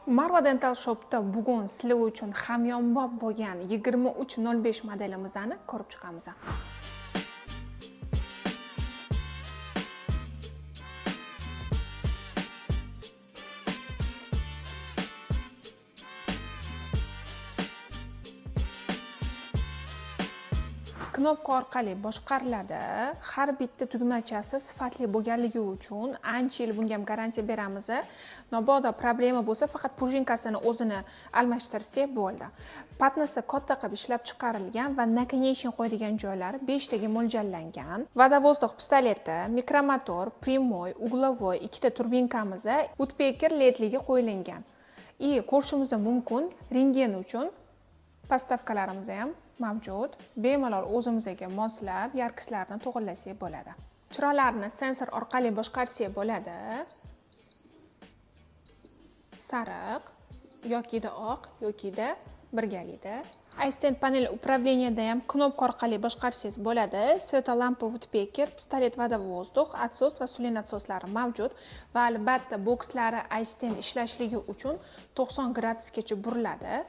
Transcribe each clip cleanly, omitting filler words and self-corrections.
Marva Dental Shop'da bugun sizlar uchun hamyonbop bo'lgan 2305 modelimizni ko'rib chiqamiz. Knopka orqali boshqariladi. Har bitta tugmachasi sifatli bo'lganligi uchun ancha yil bunga ham garantiya beramiz. Mabodo problema bo'lsa, faqat prujinkasini o'zini almashtirsak bo'ldi. Patnasi katta qilib ishlab chiqarilgan va nakонечник qo'yadigan joylari 5 taga mo'ljallangan. Vodovozdux pistoleti, mikromotor, primoy, uglovoy ikkita turbinkamiz woodpecker ledliga qo'yilgan. Ko'rishimiz mumkin rengen uchun postavkalarimiz ham mavjud. Bemalol o'zimizga moslab yarkislarni to'g'irlasak bo'ladi. Chiroqlarni sensor orqali boshqarsak bo'ladi. Sariq yokida oq yokida birgalikda. Assistent panel управленияda ham knopka orqali boshqarsangiz bo'ladi. Svetolampa woodpecker, pistolet vodovozdux, atsos va sulin atsoslari mavjud va albatta bokslari assistent ishlashligi uchun 90 gradusgacha buriladi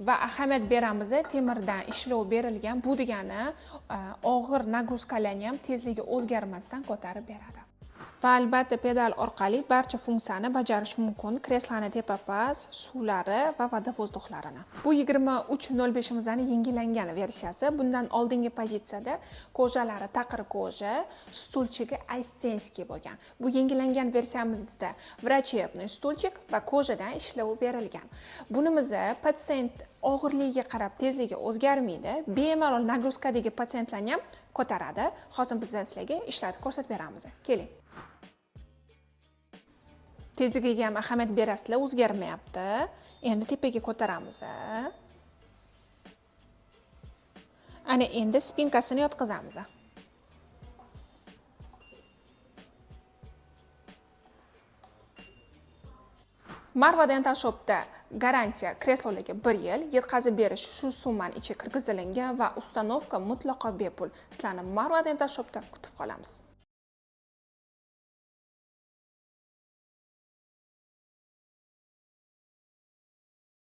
va ahamiyat beramiz, temirdan ishlov berilgan. Bu degani og'ir nagruzkalarni ham tezligi o'zgarmasdan ko'tarib beradi. Va albatta pedal orqali barcha funksiyani bajarish mumkin. Kreslani tepapast, suvlari va vodovozduqlarini. Bu 2305imizning yangilangan versiyasi. Bundan oldingi pozitsiyada ko'jalari taqir koja, stulchigi aystenskiy bo'lgan. Bu yangilangan versiyamizda vrachebniy stulchik va kojadan ishlov berilgan. Bunimiz patsient og'irligiga qarab tezligi o'zgarmaydi. Bemalol nagruzkadagi patsientlarni ham ko'taradi. Hozir biz sizlarga ishlatib ko'rsatib beramiz. Keling. Tezligiga ham ahamiyat berasizlar, o'zgarmayapti. Endi tepaga ko'taramiz. Ana endi spinkasini yotqizamiz. Marva Dental Shop'da garantiya kreslolarga 1 yil, yetkazib berish shu summani ichiga kirgizilgan va ustanovka mutlaqo bepul. Sizlarni Marva Dental Shop'da kutib qolamiz.